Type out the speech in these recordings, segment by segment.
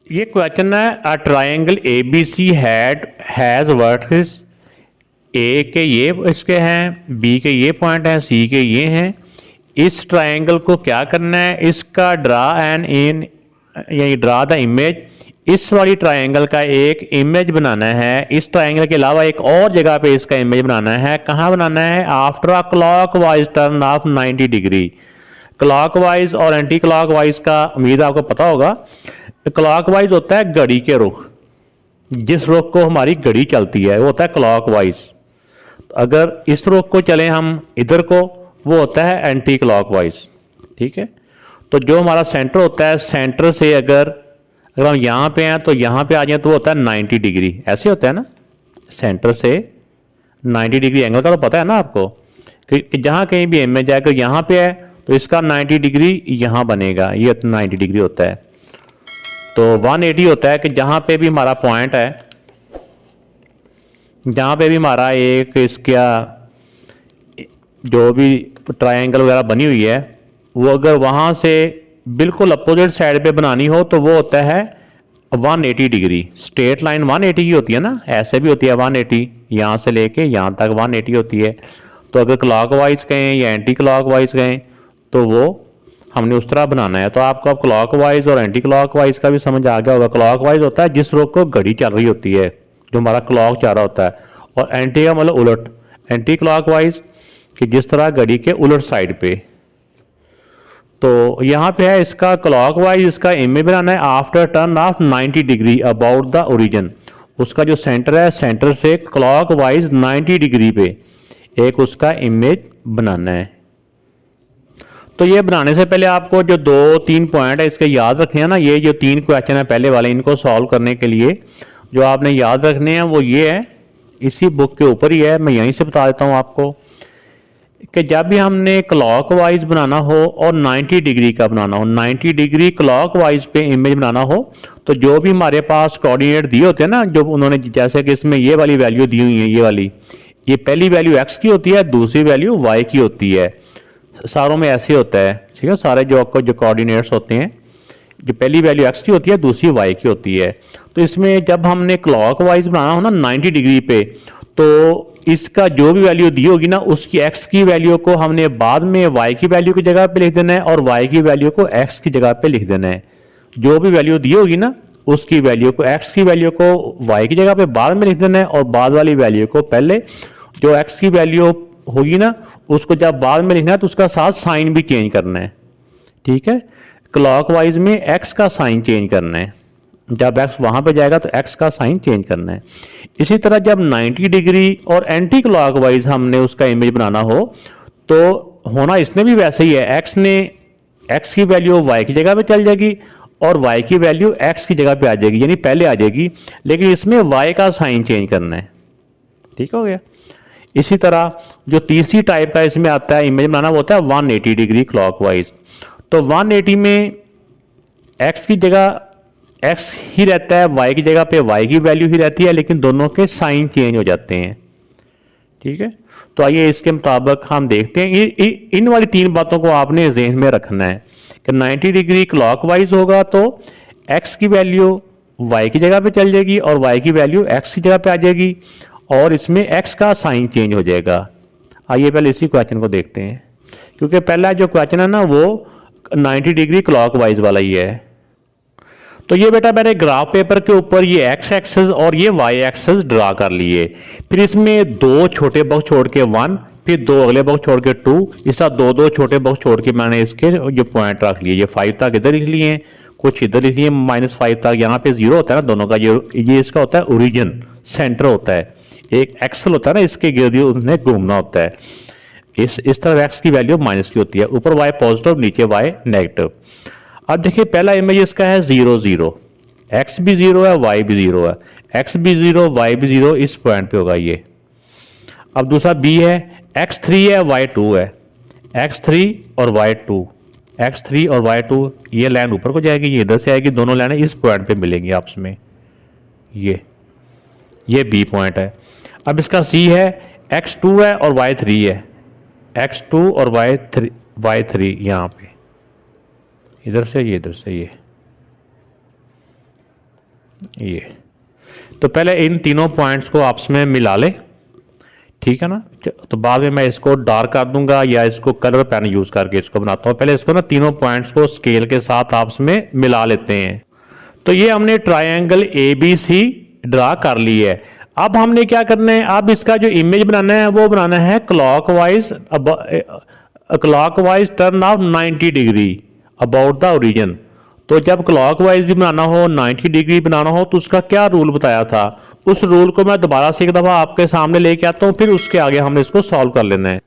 ये क्वेश्चन है, a triangle A B C has vertices A के ये इसके हैं, बी के ये पॉइंट हैं, सी के ये हैं। इस ट्राइंगल को क्या करना है, इसका ड्रा एन इन यानी ड्रा द इमेज, इस वाली ट्राइंगल का एक इमेज बनाना है। इस ट्राइंगल के अलावा एक और जगह पे इसका इमेज बनाना है। कहाँ बनाना है? After a clockwise turn off 90 degree. Clockwise और एंटी क्लॉकवाइज का उम्मीद आपको पता होगा। क्लॉकवाइज होता है घड़ी के रुख, जिस रुख को हमारी घड़ी चलती है वो होता है क्लॉकवाइज। अगर इस रुख को चलें हम इधर को, वो होता है एंटी क्लॉकवाइज। ठीक है, तो जो हमारा सेंटर होता है, सेंटर से अगर हम यहाँ पे हैं तो यहाँ पे आ जाए तो वो होता है 90 डिग्री। ऐसे होता है ना, सेंटर से 90 डिग्री एंगल का तो पता है ना आपको कि जहाँ कहीं भी इमेज है, अगर यहाँ पे है तो इसका 90 डिग्री यहाँ बनेगा, ये 90 डिग्री होता है। तो 180 होता है कि जहाँ पे भी हमारा पॉइंट है, जहाँ पे भी हमारा एक इसका जो भी ट्रायंगल वगैरह बनी हुई है, वो अगर वहाँ से बिल्कुल अपोजिट साइड पे बनानी हो तो वो होता है 180 डिग्री। स्ट्रेट लाइन 180 की होती है ना, ऐसे भी होती है 180, यहाँ से लेके यहाँ तक 180 होती है। तो अगर क्लॉकवाइज कहें या एंटी क्लॉकवाइज कहें तो वो हमने उस तरह बनाना है। तो आपको अब क्लॉकवाइज और एंटी क्लॉकवाइज का भी समझ आ गया होगा। क्लॉकवाइज होता है जिस रोक को घड़ी चल रही होती है, जो हमारा क्लॉक चल रहा होता है, और एंटी का मतलब उलट, एंटी क्लॉकवाइज कि जिस तरह घड़ी के उलट साइड पे। तो यहाँ पे है इसका क्लॉकवाइज, इसका इमेज बनाना है after turn off 90 degree about the origin. उसका जो सेंटर है, सेंटर से क्लॉकवाइज 90 डिग्री पे एक उसका इमेज बनाना है। तो ये बनाने से पहले आपको जो 2-3 पॉइंट है इसके याद रखने हैं ना। ये जो 3 क्वेश्चन है पहले वाले, इनको सॉल्व करने के लिए जो आपने याद रखने हैं वो ये है, इसी बुक के ऊपर ही है, मैं यहीं से बता देता हूँ आपको कि जब भी हमने क्लॉकवाइज बनाना हो और 90 डिग्री का बनाना हो, 90 डिग्री क्लॉकवाइज पे इमेज बनाना हो, तो जो भी हमारे पास कोऑर्डिनेट दिए होते हैं ना, जो उन्होंने, जैसे कि इसमें ये वाली वैल्यू दी हुई है, ये वाली, ये पहली वैल्यू एक्स की होती है, दूसरी वैल्यू वाई की होती है। सारों में ऐसे होता है, ठीक है। सारे जो आपको जो कोऑर्डिनेट्स होते हैं, जो पहली वैल्यू एक्स की होती है, दूसरी वाई की होती है। तो इसमें जब हमने क्लॉकवाइज बनाना हो ना 90 डिग्री पे, तो इसका जो भी वैल्यू दी होगी ना, उसकी एक्स की वैल्यू को हमने बाद में वाई की वैल्यू की जगह पे लिख देना है और वाई की वैल्यू को एक्स की जगह पे लिख देना है। जो भी वैल्यू दी होगी ना, उसकी वैल्यू को, एक्स की वैल्यू को वाई की जगह पे बाद में लिख देना है, और बाद वाली वैल्यू को पहले, जो एक्स की वैल्यू होगी ना उसको जब बाद में लिखना है तो उसका साथ साइन भी चेंज करना है। ठीक है, क्लॉकवाइज में एक्स का साइन चेंज करना है, जब एक्स वहां पे जाएगा तो एक्स का साइन चेंज करना है। इसी तरह जब 90 डिग्री और एंटी क्लॉकवाइज हमने उसका इमेज बनाना हो तो होना इसने भी वैसे ही है। एक्स की वैल्यू वाई की जगह पे चल जाएगी और वाई की वैल्यू एक्स की जगह पे आ जाएगी, यानी पहले आ जाएगी, लेकिन इसमें वाई का साइन चेंज करना है। ठीक हो गया। इसी तरह जो तीसरी टाइप का इसमें आता है इमेज बनाना, वो होता है 180 डिग्री क्लॉकवाइज। तो 180 में एक्स की जगह एक्स ही रहता है, वाई की जगह पे वाई की वैल्यू ही रहती है, लेकिन दोनों के साइन चेंज हो जाते हैं। ठीक है, तो आइए इसके मुताबिक हम देखते हैं। इन वाली 3 बातों को आपने ज़हन में रखना है कि 90 डिग्री क्लॉकवाइज होगा तो एक्स की वैल्यू वाई की जगह पे चल जाएगी और वाई की वैल्यू एक्स की जगह पे आ जाएगी, और इसमें एक्स का साइन चेंज हो जाएगा। आइए पहले इसी क्वेश्चन को देखते हैं, क्योंकि पहला जो क्वेश्चन है ना वो 90 डिग्री क्लॉकवाइज वाला ही है। तो ये बेटा मैंने ग्राफ पेपर के ऊपर ये एक्स एक्सेस और ये वाई एक्सेस ड्रा कर लिए। फिर इसमें 2 छोटे बॉक्स छोड़ के 1, फिर 2 अगले बॉक्स छोड़ के 2, इस तरह 2-2 छोटे बॉक्स छोड़ के मैंने इसके जो पॉइंट रख लिए। ये 5 तक इधर लिख लिए, कुछ इधर लिख लिए, -5 तक। यहाँ पे 0 होता है ना दोनों का, ये इसका होता है ओरिजिन, सेंटर होता है। एक एक्सल होता है ना, इसके गिर्द उन्हें घूमना होता है। इस तरह एक्स की वैल्यू माइनस की होती है, ऊपर वाई पॉजिटिव, नीचे वाई नेगेटिव। अब देखिए पहला इमेज इसका है 0 0, एक्स भी 0 है, वाई भी 0 है, एक्स भी 0 वाई भी 0, इस पॉइंट पे होगा ये। अब दूसरा बी है, x3 है, y2 है, x3 और y2, x3 और y2, ये लाइन ऊपर को जाएगी, ये इधर से आएगी, दोनों लाइनें इस पॉइंट पे मिलेंगी आपस में। ये बी पॉइंट है। अब इसका सी है, x2 है और y3 है, x2 और y3 यहाँ पे, इधर से ये, इधर से ये। ये। तो पहले इन तीनों पॉइंट्स को आपस में मिला ले, ठीक है ना। तो बाद में मैं इसको डार्क कर दूंगा या इसको कलर पेन यूज करके इसको बनाता हूँ। पहले इसको ना तीनों पॉइंट्स को स्केल के साथ आपस में मिला लेते हैं। तो ये हमने ट्रायंगल ABC ड्रा कर ली है। अब हमने क्या करना है, अब इसका जो इमेज बनाना है वो बनाना है clockwise turn off 90 degree about the origin. तो जब क्लॉकवाइज भी बनाना हो, 90 डिग्री बनाना हो, तो उसका क्या रूल बताया था, उस रूल को मैं दोबारा से एक दफ़ा आपके सामने लेके आता हूँ, फिर उसके आगे हमने इसको सॉल्व कर लेना है।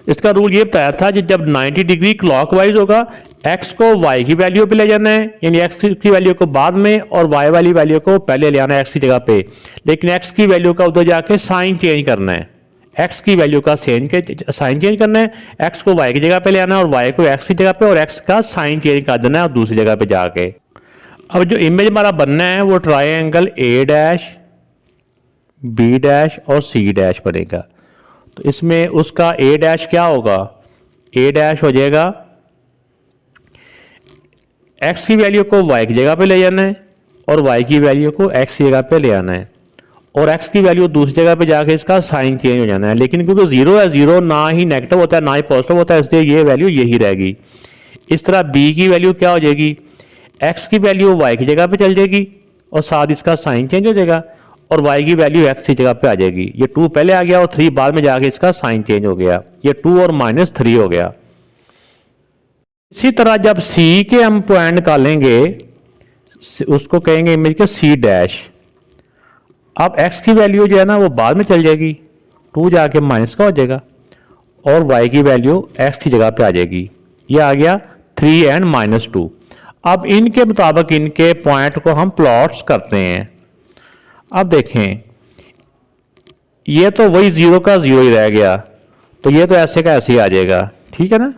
इसका रूल ये बताया था कि जब 90 डिग्री क्लॉकवाइज होगा, x को y की वैल्यू पे ले जाना है, यानी x की वैल्यू को बाद में और y वाली वैल्यू को पहले ले आना है x की जगह पे। लेकिन x की वैल्यू का उधर जाके साइन चेंज करना है, x की वैल्यू का साइन चेंज करना है, x को y की जगह पे ले आना है और y को x की जगह पे, और x का साइन चेंज कर देना है और दूसरी जगह पे जाके। अब जो इमेज हमारा बनना है वो ट्रायंगल A' B' और C' बनेगा। तो इसमें उसका A' क्या होगा, A' हो जाएगा x की वैल्यू को y की जगह पे ले जाना है और y की वैल्यू को x की जगह पे ले आना है, और x की वैल्यू दूसरी जगह पे जाके इसका साइन चेंज हो जाना है। लेकिन क्योंकि जीरो है, जीरो ना ही नेगेटिव होता है ना ही पॉजिटिव होता है, इसलिए ये वैल्यू यही रहेगी। इस तरह b की वैल्यू क्या हो जाएगी, x की वैल्यू y की जगह पे चल जाएगी और साथ इसका साइन चेंज हो जाएगा, और y की वैल्यू x की जगह पे आ जाएगी। ये 2 पहले आ गया और 3 बाद में जाके इसका साइन चेंज हो गया, ये 2 और -3 हो गया। इसी तरह जब C के हम पॉइंट निकालेंगे, उसको कहेंगे इमेज के C'। अब x की वैल्यू जो है ना वो बाद में चल जाएगी, 2 जाके माइनस का हो जाएगा, और y की वैल्यू x की जगह पे आ जाएगी। ये आ गया 3 और -2। अब इनके मुताबिक इनके पॉइंट को हम प्लॉट्स करते हैं। अब देखें, ये तो वही 0 का 0 ही रह गया, तो ये तो ऐसे का ऐसे ही आ जाएगा, ठीक है ना।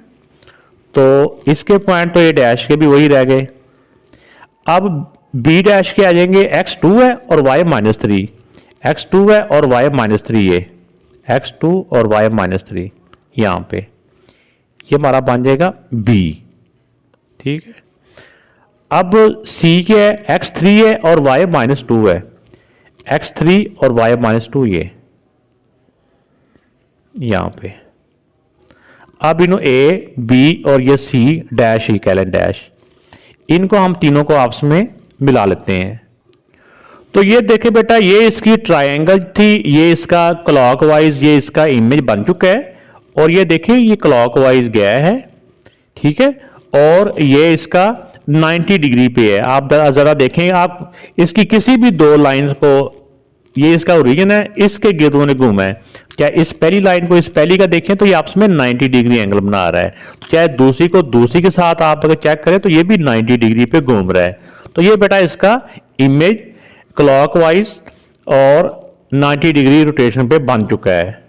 तो इसके पॉइंट तो ये डैश के भी वही रह गए। अब B' के आ जाएंगे, x2 है और y -3, x2 है और y -3, ये x2 और y -3 यहाँ पे, ये हमारा बन जाएगा B, ठीक है। अब C के है x3 है और y -2 है, x3 और y -2 ये यहाँ पे। अब इन्हों A, B और ये C' ही कह लें डैश, इनको हम तीनों को आपस में मिला लेते हैं। तो ये देखे बेटा, ये इसकी ट्रायंगल थी, ये इसका क्लॉकवाइज ये इसका इमेज बन चुका है, और ये देखिए ये क्लॉकवाइज गया है, ठीक है, और ये इसका 90 डिग्री पे है। आप जरा देखें, आप इसकी किसी भी दो लाइन को, ये इसका ओरिजिन है, इसके गिर्द उन्होंने घूमा है, चाहे इस पहली लाइन को इस पहली का देखें तो ये आपस में 90 डिग्री एंगल बना रहा है, तो चाहे दूसरी को दूसरी के साथ आप अगर चेक करें तो ये भी 90 डिग्री पे घूम रहा है। तो ये बेटा इसका इमेज क्लॉकवाइज और 90 डिग्री रोटेशन पे बन चुका है।